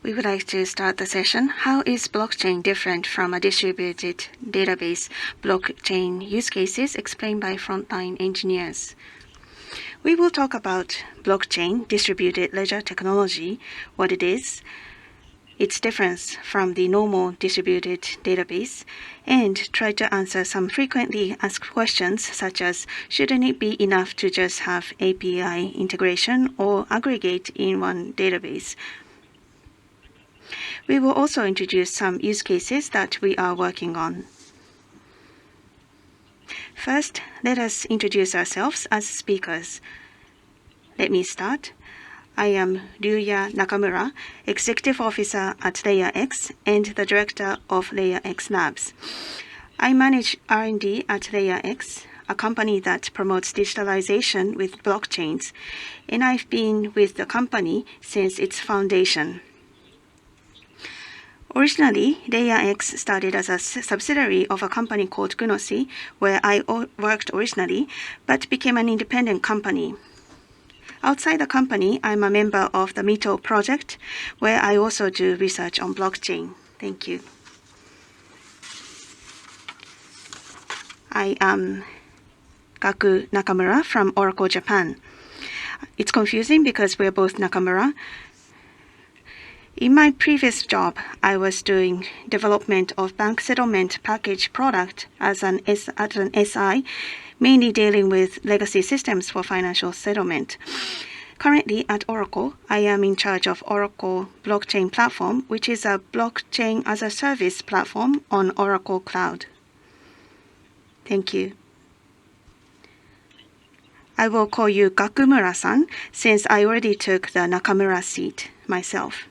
We would like to start the session. How is blockchain different from a distributed database? Blockchain use cases explained by Frontline engineers. We will talk about blockchain, distributed ledger technology, what it is, its difference from the normal distributed database, and try to answer some frequently asked questions such as, shouldn't it be enough to just have API integration or aggregate in one database? We will also introduce some use cases that we are working on. First, let us introduce ourselves as speakers. Let me start. I am Ryuya Nakamura, Executive Officer at LayerX and the Director of LayerX Labs. I manage R&D at LayerX, a company that promotes digitalization with blockchains, and I've been with the company since its foundation. Originally, LayerX started as a subsidiary of a company called Gnosi, where I worked originally, but became an independent company. Outside the company, I'm a member of the Mito project, where I also do research on blockchain. Thank you. I am Gaku Nakamura from Oracle Japan. It's confusing because we're both Nakamura. In my previous job, I was doing development of bank settlement package product as an SI, mainly dealing with legacy systems for financial settlement. Currently at Oracle, I am in charge of Oracle Blockchain Platform, which is a blockchain as a service platform on Oracle Cloud. Thank you. I will call you Gakumura-san since I already took the Nakamura seat myself.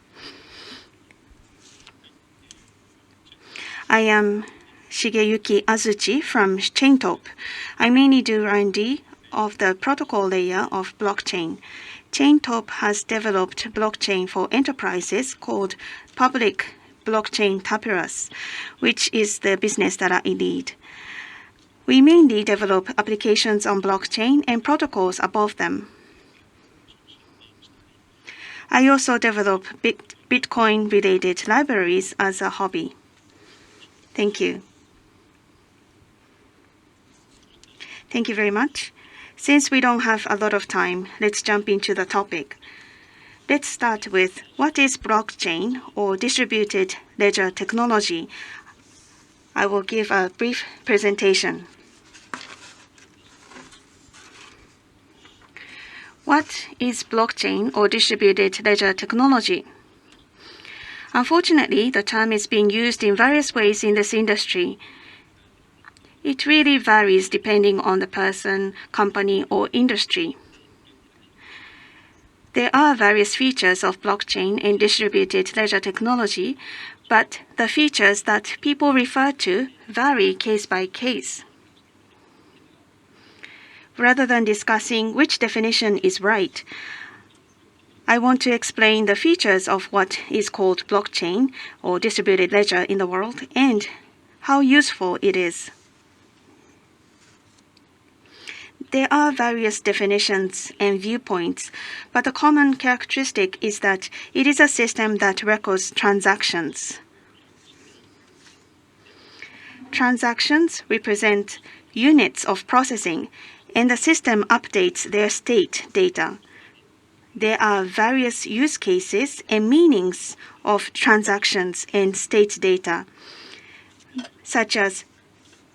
I am Shigeyuki Azuchi from chaintope. I mainly do R&D of the protocol layer of blockchain. Chaintope has developed blockchain for enterprises called Public Blockchain Papyrus, which is the business that I lead. We mainly develop applications on blockchain and protocols above them. I also develop Bitcoin-related libraries as a hobby. Thank you. Thank you very much. Since we don't have a lot of time, let's jump into the topic. Let's start with what is blockchain or distributed ledger technology. I will give a brief presentation. What is blockchain or distributed ledger technology? Unfortunately, the term is being used in various ways in this industry. It really varies depending on the person, company, or industry. There are various features of blockchain and distributed ledger technology, but the features that people refer to vary case by case. Rather than discussing which definition is right, I want to explain the features of what is called blockchain or distributed ledger in the world and how useful it is. There are various definitions and viewpoints, but the common characteristic is that it is a system that records transactions. Transactions represent units of processing, and the system updates their state data. There are various use cases and meanings of transactions and state data, such as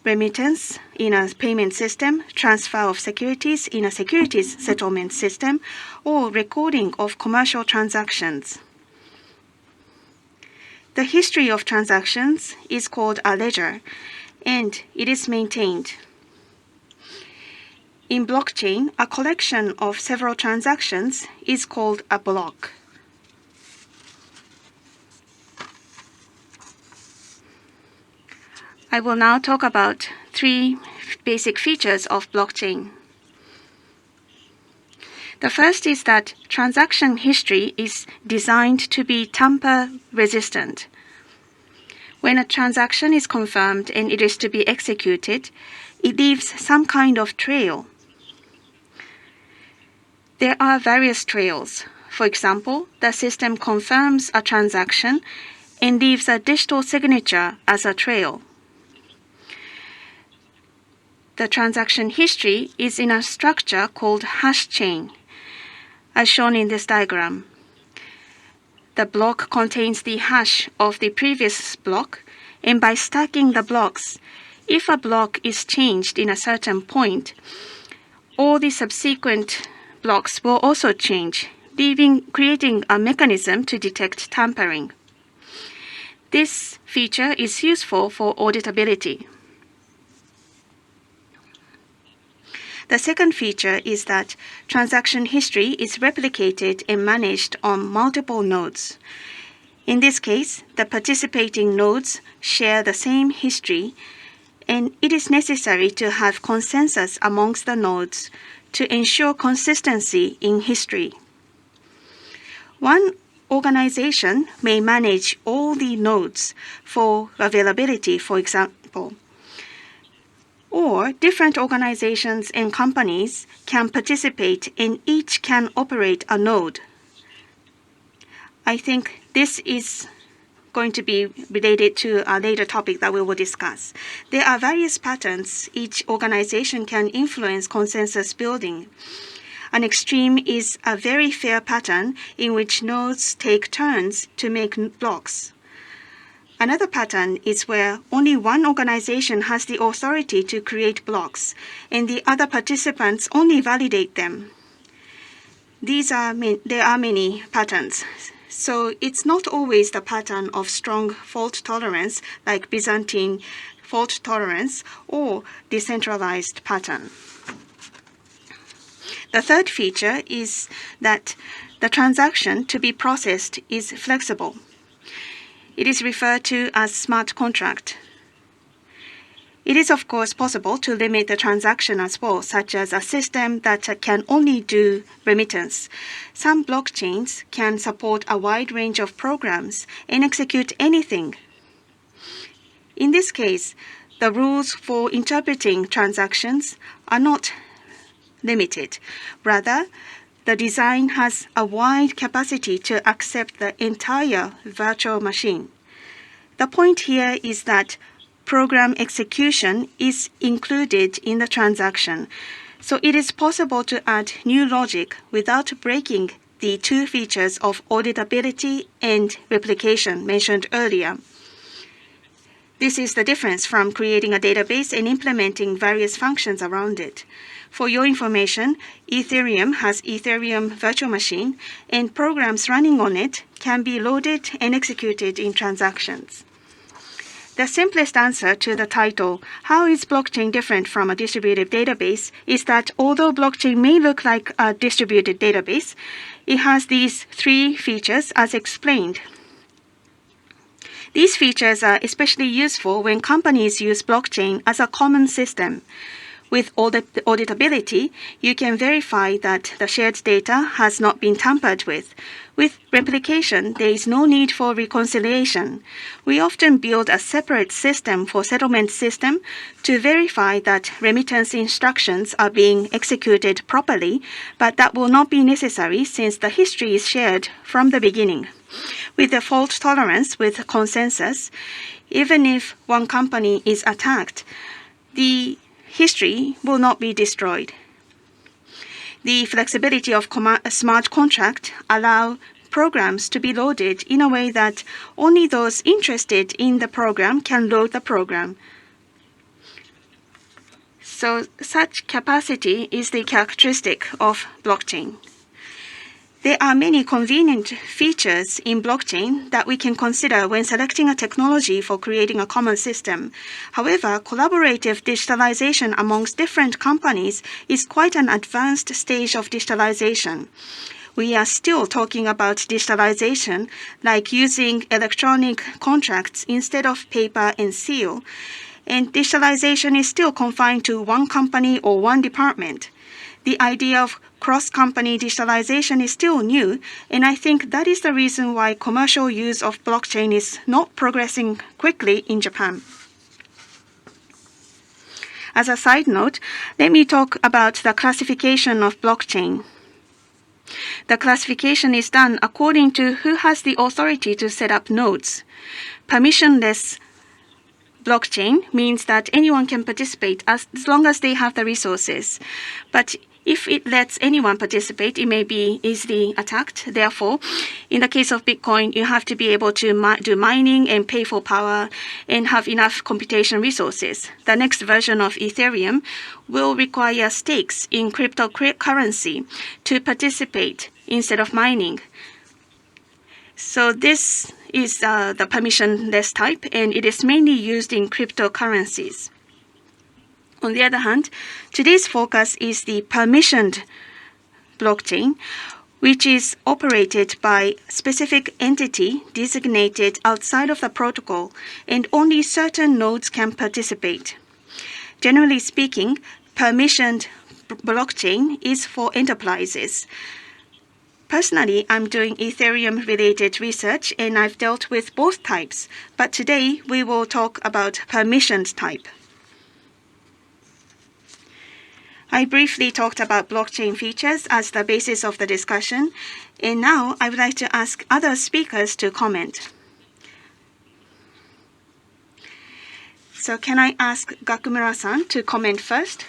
remittance in a payment system, transfer of securities in a securities settlement system, or recording of commercial transactions. The history of transactions is called a ledger, and it is maintained. In blockchain, a collection of several transactions is called a block. I will now talk about three basic features of blockchain. The first is that transaction history is designed to be tamper-resistant. When a transaction is confirmed and it is to be executed, it leaves some kind of trail. There are various trails. For example, the system confirms a transaction and leaves a digital signature as a trail. The transaction history is in a structure called hash chain, as shown in this diagram. The block contains the hash of the previous block, and by stacking the blocks, if a block is changed in a certain point, all the subsequent blocks will also change, creating a mechanism to detect tampering. This feature is useful for auditability. The second feature is that transaction history is replicated and managed on multiple nodes. In this case, the participating nodes share the same history, and it is necessary to have consensus amongst the nodes to ensure consistency in history. One organization may manage all the nodes for availability, for example, or different organizations and companies can participate and each can operate a node. I think this is going to be related to a later topic that we will discuss. There are various patterns each organization can influence consensus building. An extreme is a very fair pattern in which nodes take turns to make blocks. Another pattern is where only one organization has the authority to create blocks, and the other participants only validate them. There are many patterns. So it's not always the pattern of strong fault tolerance like Byzantine fault tolerance or decentralized pattern. The third feature is that the transaction to be processed is flexible. It is referred to as smart contract. It is of course possible to limit the transaction as well, such as a system that can only do remittance. Some blockchains can support a wide range of programs and execute anything. In this case, the rules for interpreting transactions are not limited. Rather, the design has a wide capacity to accept the entire virtual machine. The point here is that program execution is included in the transaction, so it is possible to add new logic without breaking the two features of auditability and replication mentioned earlier. This is the difference from creating a database and implementing various functions around it. For your information, Ethereum has Ethereum virtual machine, and programs running on it can be loaded and executed in transactions. The simplest answer to the title, "How is blockchain different from a distributed database?" is that although blockchain may look like a distributed database, it has these three features as explained. These features are especially useful when companies use blockchain as a common system. With auditability, you can verify that the shared data has not been tampered with. With replication, there is no need for reconciliation. We often build a separate system for settlement system to verify that remittance instructions are being executed properly, but that will not be necessary since the history is shared from the beginning. With the fault tolerance with consensus, even if one company is attacked, the history will not be destroyed. The flexibility of smart contract allow programs to be loaded in a way that only those interested in the program can load the program. So such capacity is the characteristic of blockchain. There are many convenient features in blockchain that we can consider when selecting a technology for creating a common system. However, collaborative digitalization amongst different companies is quite an advanced stage of digitalization. We are still talking about digitalization, like using electronic contracts instead of paper and seal, and digitalization is still confined to one company or one department. The idea of cross-company digitalization is still new, and I think that is the reason why commercial use of blockchain is not progressing quickly in Japan. As a side note, let me talk about the classification of blockchain. The classification is done according to who has the authority to set up nodes. Permissionless blockchain means that anyone can participate as long as they have the resources. But if it lets anyone participate, it may be easily attacked. Therefore, in the case of Bitcoin, you have to be able to do mining and pay for power and have enough computation resources. The next version of Ethereum will require stakes in cryptocurrency to participate instead of mining. So this is the permissionless type, and it is mainly used in cryptocurrencies. On the other hand, today's focus is the permissioned blockchain, which is operated by a specific entity designated outside of the protocol, and only certain nodes can participate. Generally speaking, permissioned blockchain is for enterprises. Personally, I'm doing Ethereum-related research, and I've dealt with both types, but today we will talk about permissioned type. I briefly talked about blockchain features as the basis of the discussion, and now I would like to ask other speakers to comment. So can I ask Gakumura-san to comment first?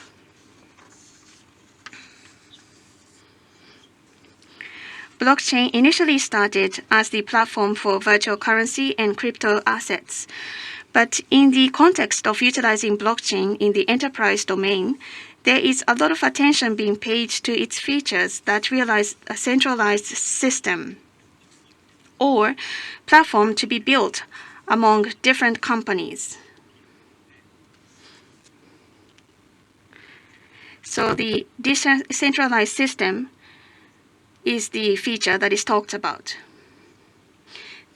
Blockchain initially started as the platform for virtual currency and crypto assets. But in the context of utilizing blockchain in the enterprise domain, there is a lot of attention being paid to its features that realize a centralized system or platform to be built among different companies. So the decentralized system is the feature that is talked about.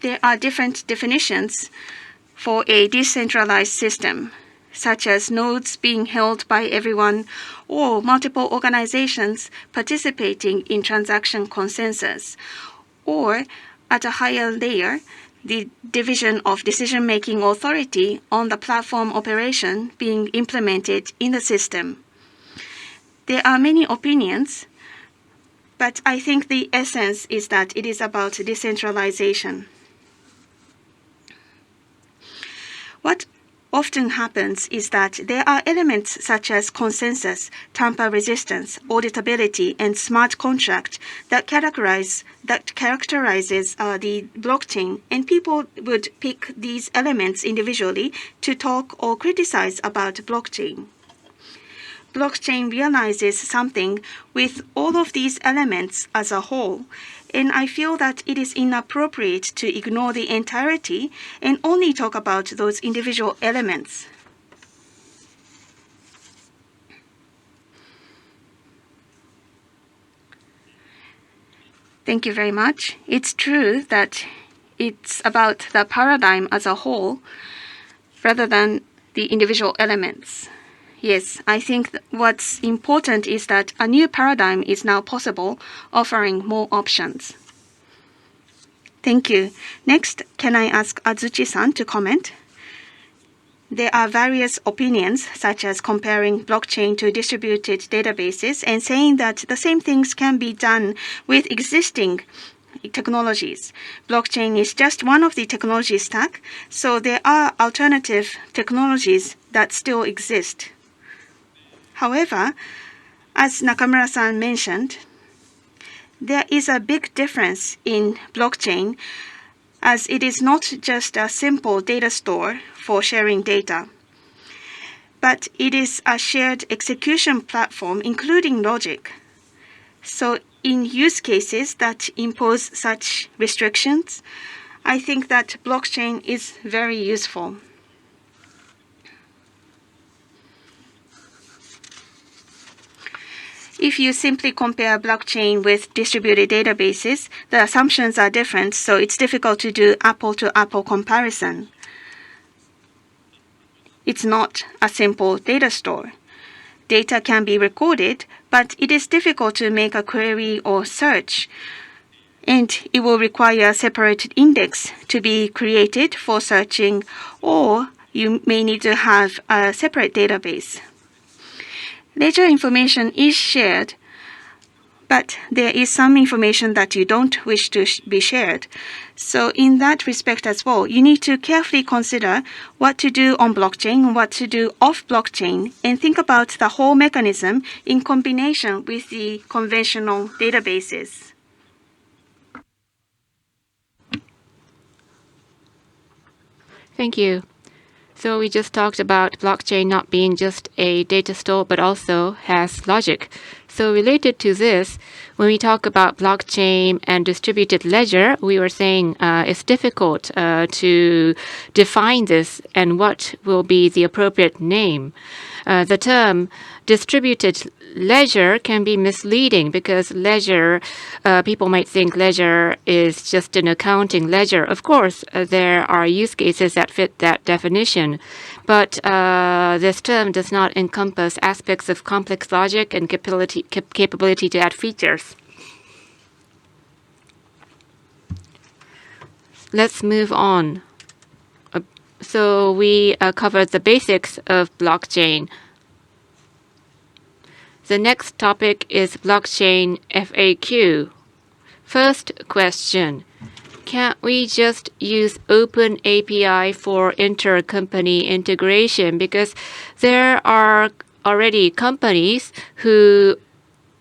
There are different definitions for a decentralized system, such as nodes being held by everyone or multiple organizations participating in transaction consensus, or at a higher layer, the division of decision-making authority on the platform operation being implemented in the system. There are many opinions, but I think the essence is that it is about decentralization. What often happens is that there are elements such as consensus, tamper resistance, auditability, and smart contract that characterizes the blockchain, and people would pick these elements individually to talk or criticize about blockchain. Blockchain realizes something with all of these elements as a whole, and I feel that it is inappropriate to ignore the entirety and only talk about those individual elements. Thank you very much. It's true that it's about the paradigm as a whole rather than the individual elements. Yes, I think what's important is that a new paradigm is now possible, offering more options. Thank you. Next, can I ask Azuchi-san to comment? There are various opinions, such as comparing blockchain to distributed databases and saying that the same things can be done with existing technologies. Blockchain is just one of the technology stack, so there are alternative technologies that still exist. However, as Nakamura-san mentioned, there is a big difference in blockchain, as it is not just a simple data store for sharing data, but it is a shared execution platform including logic. So in use cases that impose such restrictions, I think that blockchain is very useful. If you simply compare blockchain with distributed databases, the assumptions are different, so it's difficult to do apple-to-apple comparison. It's not a simple data store. Data can be recorded, but it is difficult to make a query or search, and it will require a separate index to be created for searching, or you may need to have a separate database. Ledger information is shared, but there is some information that you don't wish to be shared. So in that respect as well, you need to carefully consider what to do on blockchain and what to do off blockchain, and think about the whole mechanism in combination with the conventional databases. Thank you. So we just talked about blockchain not being just a data store, but also has logic. So related to this, when we talk about blockchain and distributed ledger, we were saying it's difficult to define this and what will be the appropriate name. The term distributed ledger can be misleading because ledger, people might think ledger is just an accounting ledger. Of course, there are use cases that fit that definition, but this term does not encompass aspects of complex logic and capability to add features. Let's move on. So we covered the basics of blockchain. The next topic is blockchain FAQ. First question, can't we just use open API for inter-company integration? Because there are already companies who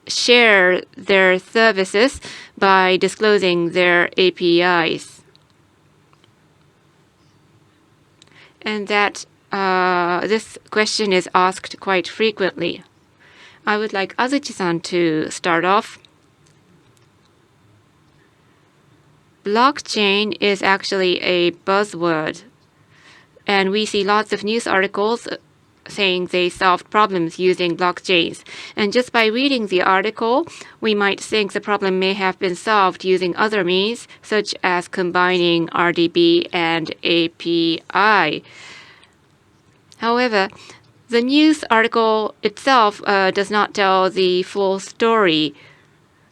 share their services by disclosing their APIs. And that this question is asked quite frequently. I would like Azuchi-san to start off. Blockchain is actually a buzzword, and we see lots of news articles saying they solved problems using blockchains. And just by reading the article, we might think the problem may have been solved using other means, such as combining RDB and API. However, the news article itself does not tell the full story,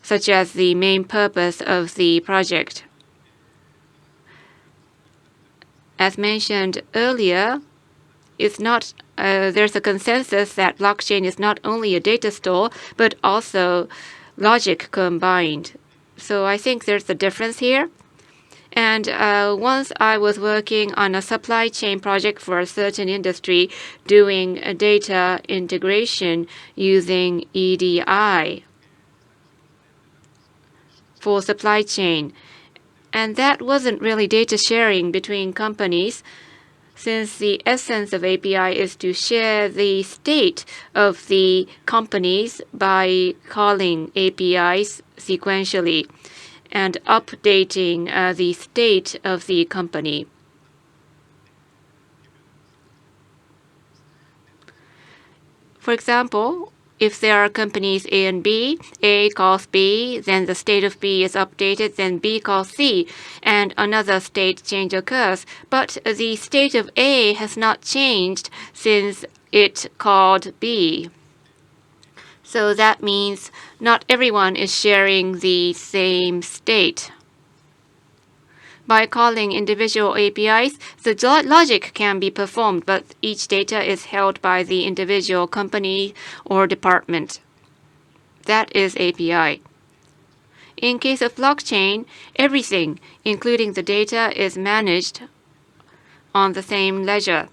such as the main purpose of the project. As mentioned earlier, it's not, there's a consensus that blockchain is not only a data store, but also logic combined. So I think there's a difference here. And once I was working on a supply chain project for a certain industry doing a data integration using EDI for supply chain. And that wasn't really data sharing between companies, since the essence of API is to share the state of the companies by calling APIs sequentially and updating the state of the company. For example, if there are companies A and B, A calls B, then the state of B is updated, then B calls C, and another state change occurs. But the state of A has not changed since it called B. So that means not everyone is sharing the same state. By calling individual APIs, the logic can be performed, but each data is held by the individual company or department. That is API. In case of blockchain, everything, including the data, is managed on the same ledger.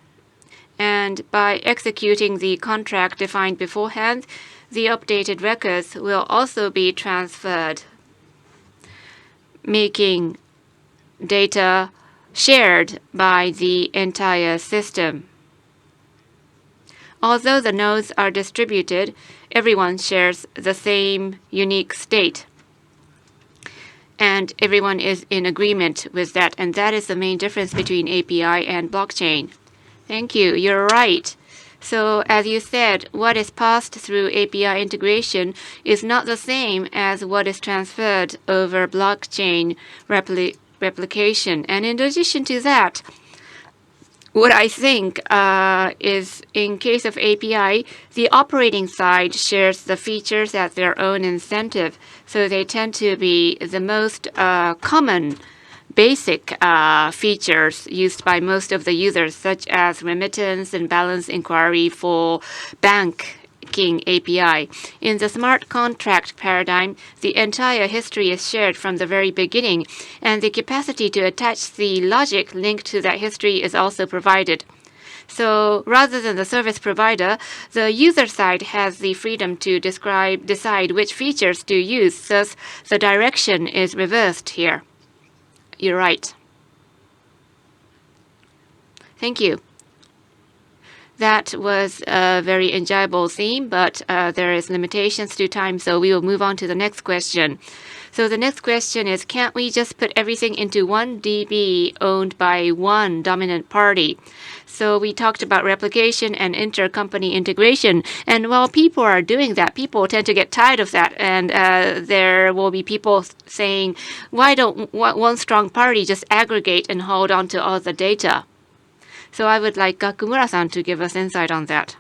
And by executing the contract defined beforehand, the updated records will also be transferred, making data shared by the entire system. Although the nodes are distributed, everyone shares the same unique state. And everyone is in agreement with that. And that is the main difference between API and blockchain. Thank you. You're right. So as you said, what is passed through API integration is not the same as what is transferred over blockchain replication. And in addition to that, what I think is in case of API, the operating side shares the features at their own incentive. So they tend to be the most common basic features used by most of the users, such as remittance and balance inquiry for bank linking API. In the smart contract paradigm, the entire history is shared from the very beginning, and the capacity to attach the logic linked to that history is also provided. So rather than the service provider, the user side has the freedom to decide which features to use. Thus, the direction is reversed here. You're right. Thank you. That was a very enjoyable theme, but there is limitations to time, so we will move on to the next question. So the next question is, can't we just put everything into one DB owned by one dominant party? So we talked about replication and intercompany integration. And while people are doing that, people tend to get tired of that. And there will be people saying, why don't one strong party just aggregate and hold on to all the data? So I would like Gakumura-san to give us insight on that.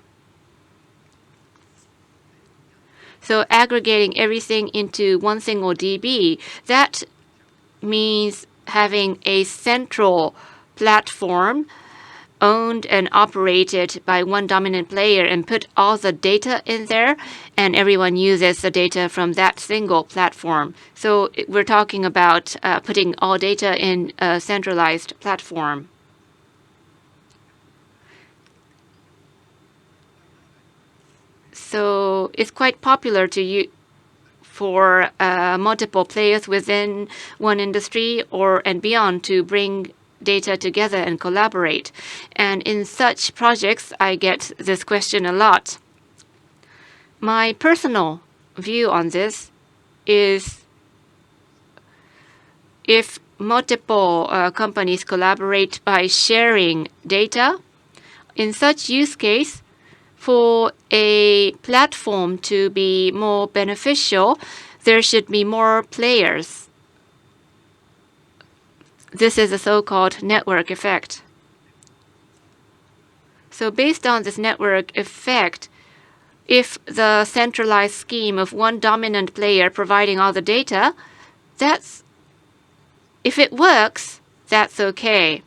So aggregating everything into one single DB, that means having a central platform owned and operated by one dominant player and put all the data in there, and everyone uses the data from that single platform. So we're talking about putting all data in a centralized platform. So it's quite popular for multiple players within one industry and beyond to bring data together and collaborate. And in such projects, I get this question a lot. My personal view on this is if multiple companies collaborate by sharing data, in such use case, for a platform to be more beneficial, there should be more players. This is a so-called network effect. So based on this network effect, if the centralized scheme of one dominant player providing all the data, if it works, that's okay.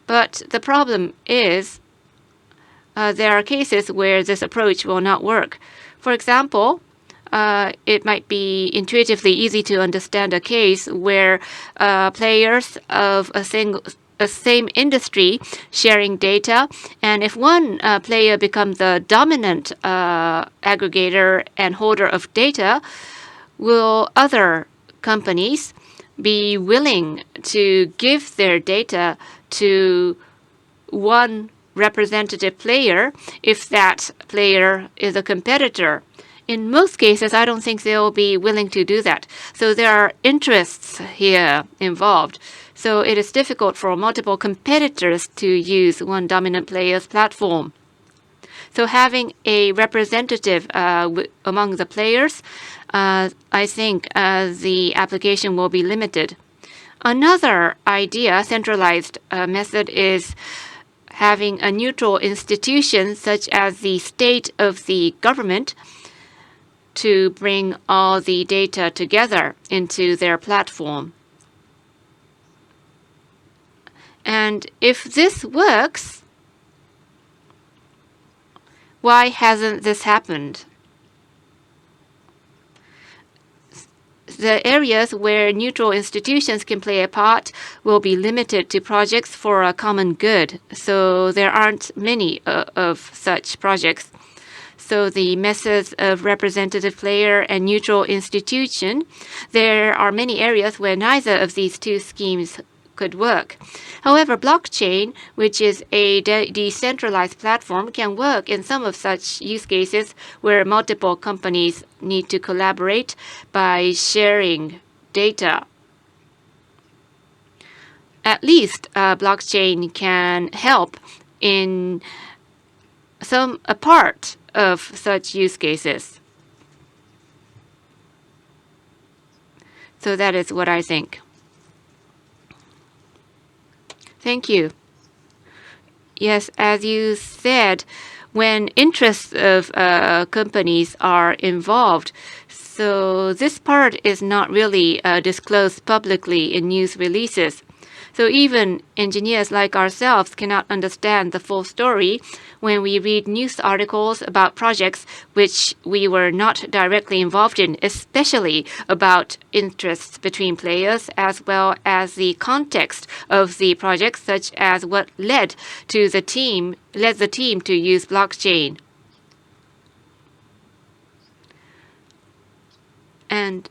But the problem is there are cases where this approach will not work. For example, it might be intuitively easy to understand a case where players of a same industry sharing data, and if one player becomes the dominant aggregator and holder of data, will other companies be willing to give their data to one representative player if that player is a competitor? In most cases, I don't think they'll be willing to do that. So there are interests here involved. So it is difficult for multiple competitors to use one dominant player's platform. So having a representative among the players, I think the application will be limited. Another idea, centralized method, is having a neutral institution such as the state of the government to bring all the data together into their platform. And if this works, why hasn't this happened? The areas where neutral institutions can play a part will be limited to projects for a common good. So there aren't many of such projects. So the methods of representative player and neutral institution, there are many areas where neither of these two schemes could work. However, blockchain, which is a decentralized platform, can work in some of such use cases where multiple companies need to collaborate by sharing data. At least blockchain can help in a part of such use cases. So that is what I think. Thank you. Yes, as you said, when interests of companies are involved, so this part is not really disclosed publicly in news releases. So even engineers like ourselves cannot understand the full story when we read news articles about projects which we were not directly involved in, especially about interests between players as well as the context of the project, such as what led the team to use blockchain. And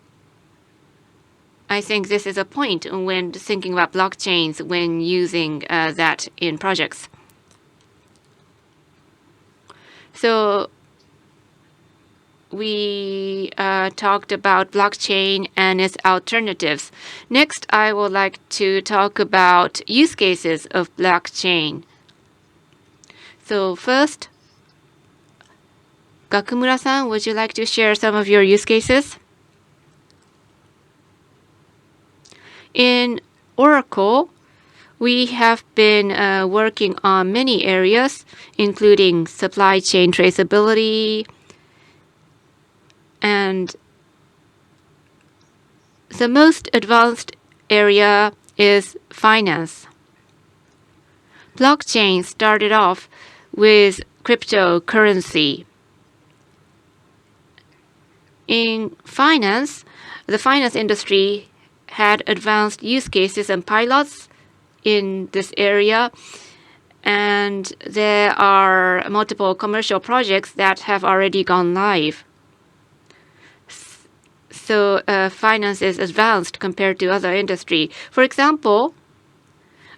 I think this is a point when thinking about blockchains when using that in projects. So we talked about blockchain and its alternatives. Next, I would like to talk about use cases of blockchain. So first, Gakumura-san, would you like to share some of your use cases? In Oracle, we have been working on many areas, including supply chain traceability, and the most advanced area is finance. Blockchain started off with cryptocurrency. In finance, the finance industry had advanced use cases and pilots in this area, and there are multiple commercial projects that have already gone live. So finance is advanced compared to other industry. For example,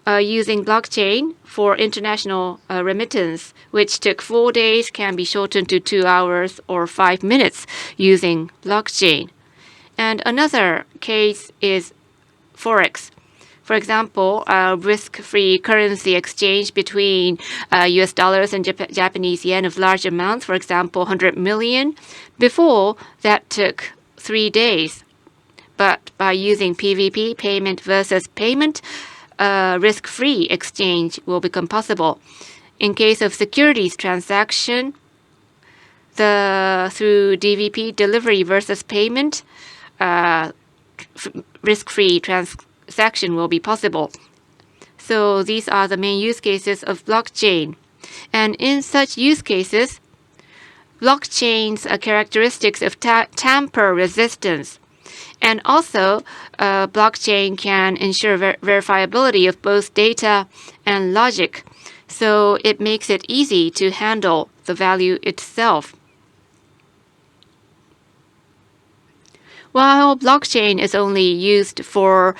using blockchain for international remittance, which took 4 days, can be shortened to 2 hours or 5 minutes using blockchain. And another case is Forex. For example, risk-free currency exchange between US dollars and Japanese yen of large amounts, for example, 100 million. Before, that took 3 days. But by using PVP, payment versus payment, risk-free exchange will become possible. In case of securities transaction, through DVP, delivery versus payment, risk-free transaction will be possible. So these are the main use cases of blockchain. And in such use cases, blockchain's characteristics of tamper resistance, and also blockchain can ensure verifiability of both data and logic. So it makes it easy to handle the value itself. While blockchain is only used for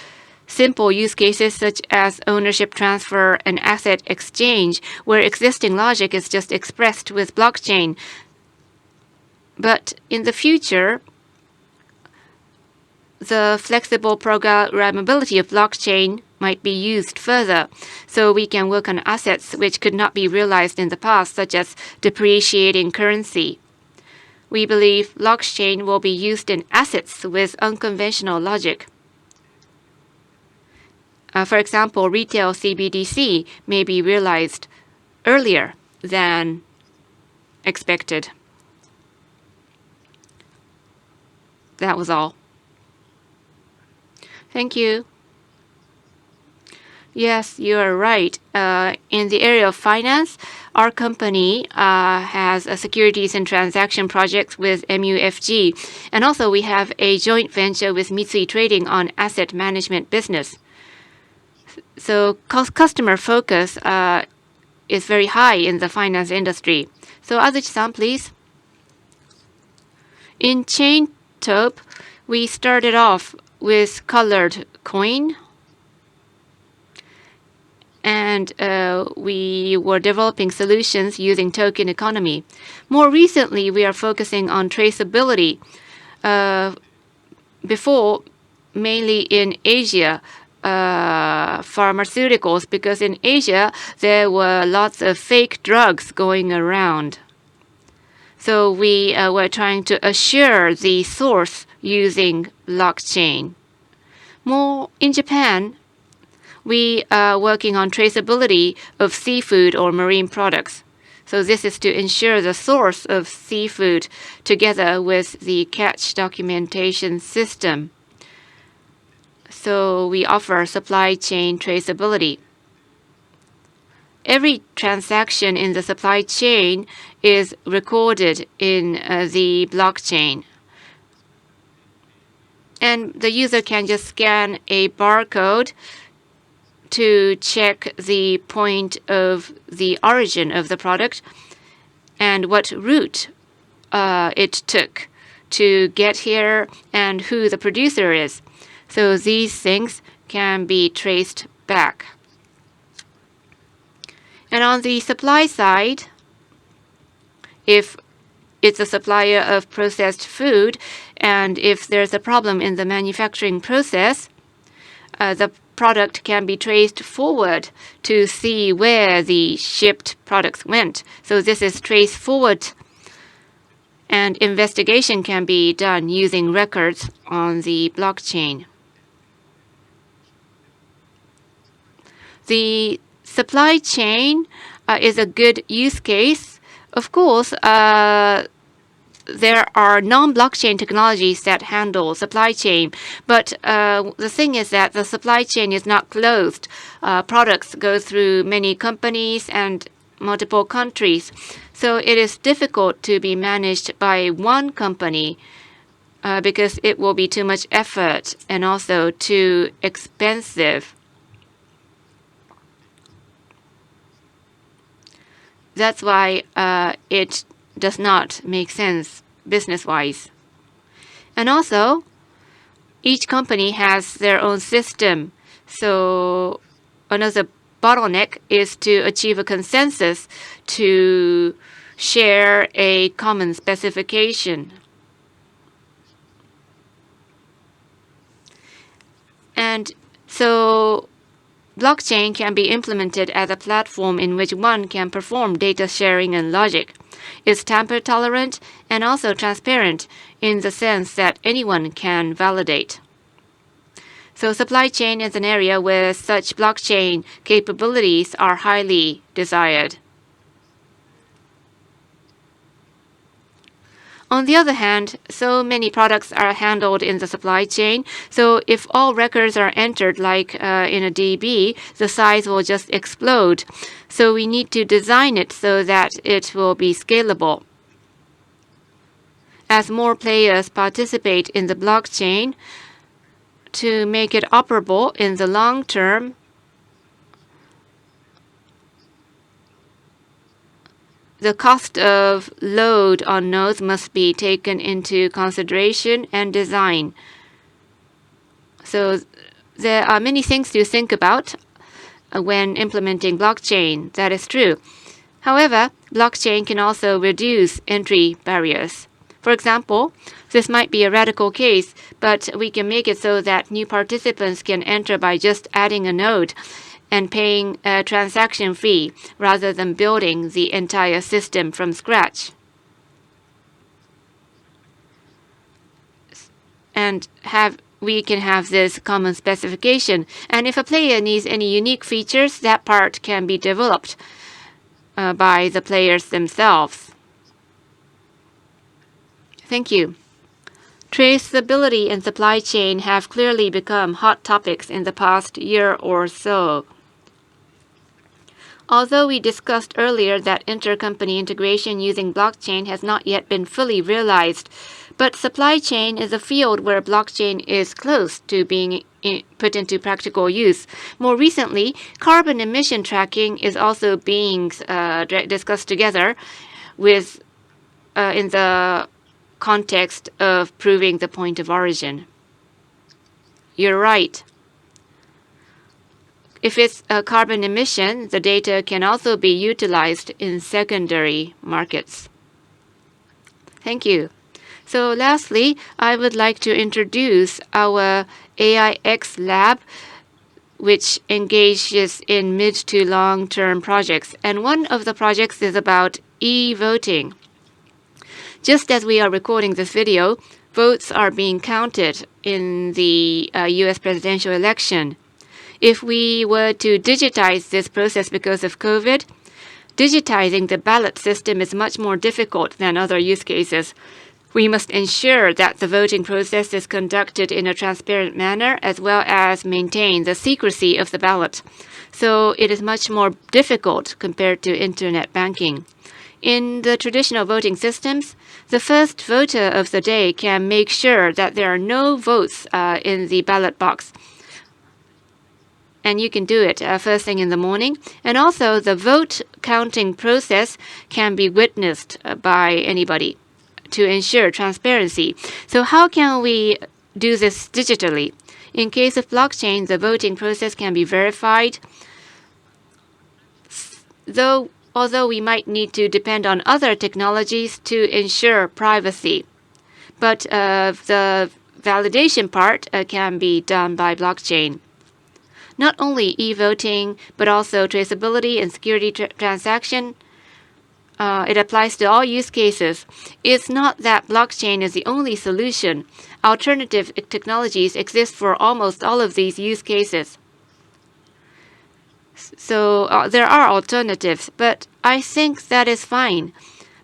simple use cases such as ownership transfer and asset exchange, where existing logic is just expressed with blockchain. But in the future, the flexible programmability of blockchain might be used further, so we can work on assets which could not be realized in the past, such as depreciating currency. We believe blockchain will be used in assets with unconventional logic. For example, retail CBDC may be realized earlier than expected. That was all. Thank you. Yes, you are right. In the area of finance, our company has a securities and transaction projects with MUFG. And also we have a joint venture with Mitsui Trading on asset management business. So customer focus is very high in the finance industry. So Azuchi-san, please. In chaintope, we started off with colored coin. And we were developing solutions using token economy. More recently, we are focusing on traceability. Before, mainly in Asia, pharmaceuticals, because in Asia, there were lots of fake drugs going around. So we were trying to assure the source using blockchain. More in Japan, we are working on traceability of seafood or marine products. So this is to ensure the source of seafood together with the catch documentation system. So we offer supply chain traceability. Every transaction in the supply chain is recorded in the blockchain. And the user can just scan a barcode to check the point of the origin of the product and what route it took to get here and who the producer is. So these things can be traced back. And on the supply side, if it's a supplier of processed food, and if there's a problem in the manufacturing process, the product can be traced forward to see where the shipped products went. So this is trace forward, and investigation can be done using records on the blockchain. The supply chain is a good use case. Of course, there are non-blockchain technologies that handle supply chain, but the thing is that the supply chain is not closed. Products go through many companies and multiple countries, so it is difficult to be managed by one company because it will be too much effort and also too expensive. That's why it does not make sense business-wise. And also, each company has their own system. So another bottleneck is to achieve a consensus to share a common specification. And so blockchain can be implemented as a platform in which one can perform data sharing and logic. It's tamper tolerant and also transparent in the sense that anyone can validate. So supply chain is an area where such blockchain capabilities are highly desired. On the other hand, so many products are handled in the supply chain, so if all records are entered like in a DB, the size will just explode. So we need to design it so that it will be scalable. As more players participate in the blockchain, to make it operable in the long term, the cost of load on nodes must be taken into consideration and design. So there are many things to think about when implementing blockchain. That is true. However, blockchain can also reduce entry barriers. For example, this might be a radical case, but we can make it so that new participants can enter by just adding a node and paying a transaction fee rather than building the entire system from scratch. And we can have this common specification. And if a player needs any unique features, that part can be developed by the players themselves. Thank you. Traceability and supply chain have clearly become hot topics in the past year or so. Although we discussed earlier that intercompany integration using blockchain has not yet been fully realized, but supply chain is a field where blockchain is close to being put into practical use. More recently, carbon emission tracking is also being discussed together with in the context of proving the point of origin. You're right. If it's a carbon emission, the data can also be utilized in secondary markets. Thank you. So lastly, I would like to introduce our LayerX lab, which engages in mid to long-term projects. And one of the projects is about e-voting. Just as we are recording this video, votes are being counted in the US presidential election. If we were to digitize this process because of COVID, digitizing the ballot system is much more difficult than other use cases. We must ensure that the voting process is conducted in a transparent manner as well as maintain the secrecy of the ballot. So it is much more difficult compared to internet banking. In the traditional voting systems, the first voter of the day can make sure that there are no votes in the ballot box. And you can do it first thing in the morning. And also, the vote counting process can be witnessed by anybody to ensure transparency. So how can we do this digitally? In case of blockchain, the voting process can be verified, although we might need to depend on other technologies to ensure privacy. But the validation part can be done by blockchain. Not only e-voting, but also traceability and security transaction. It applies to all use cases. It's not that blockchain is the only solution. Alternative technologies exist for almost all of these use cases. So there are alternatives, but I think that is fine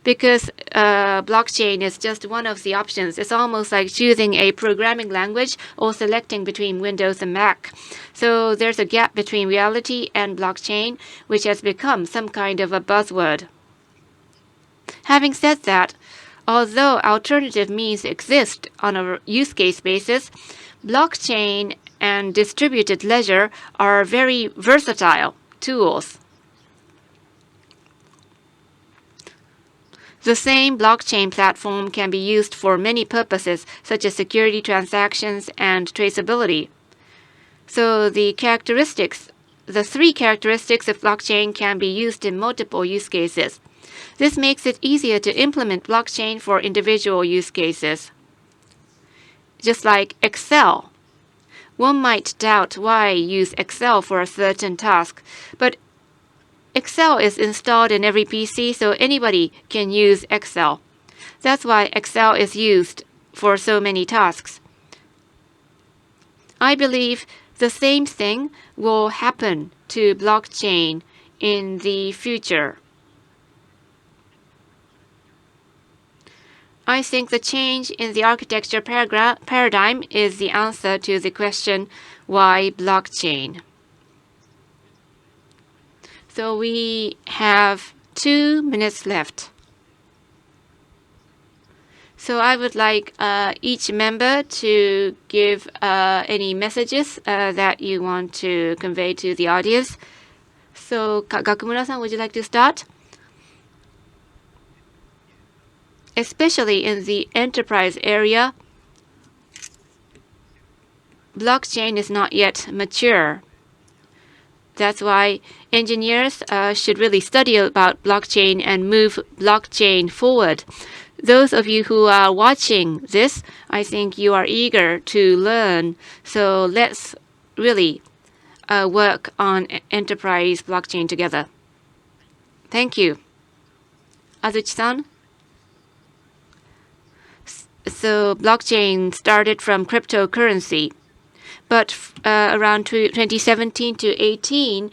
because blockchain is just one of the options. It's almost like choosing a programming language or selecting between Windows and Mac. So there's a gap between reality and blockchain, which has become some kind of a buzzword. Having said that, although alternative means exist on a use case basis, blockchain and distributed ledger are very versatile tools. The same blockchain platform can be used for many purposes, such as security transactions and traceability. So the three characteristics of blockchain can be used in multiple use cases. This makes it easier to implement blockchain for individual use cases. Just like Excel. One might doubt why use Excel for a certain task, but Excel is installed in every PC, so anybody can use Excel. That's why Excel is used for so many tasks. I believe the same thing will happen to blockchain in the future. I think the change in the architecture paradigm is the answer to the question, why blockchain? So we have 2 minutes left. So I would like each member to give any messages that you want to convey to the audience. So Gakumura-san, would you like to start? Especially in the enterprise area, blockchain is not yet mature. That's why engineers should really study about blockchain and move blockchain forward. Those of you who are watching this, I think you are eager to learn. So let's really work on enterprise blockchain together. Thank you. Azuchi-san? So blockchain started from cryptocurrency, but around 2017 to 18,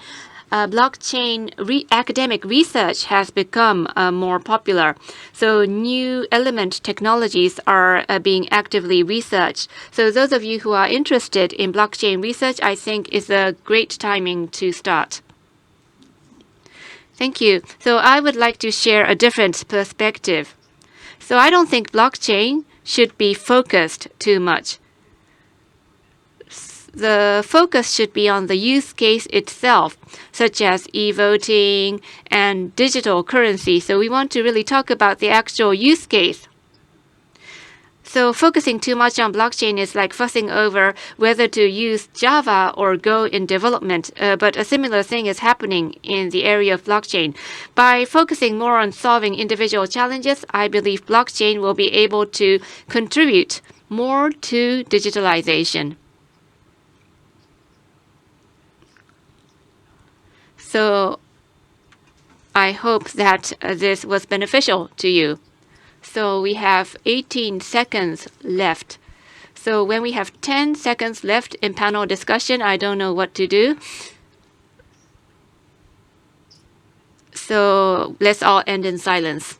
blockchain academic research has become more popular. So new element technologies are being actively researched. So those of you who are interested in blockchain research, I think is a great timing to start. Thank you. So I would like to share a different perspective. So I don't think blockchain should be focused too much. The focus should be on the use case itself, such as e-voting and digital currency. So we want to really talk about the actual use case. So focusing too much on blockchain is like fussing over whether to use Java or Go in development, but a similar thing is happening in the area of blockchain. By focusing more on solving individual challenges, I believe blockchain will be able to contribute more to digitalization. So I hope that this was beneficial to you. So we have 18 seconds left. So when we have 10 seconds left in panel discussion, I don't know what to do. So let's all end in silence.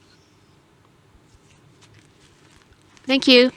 Thank you.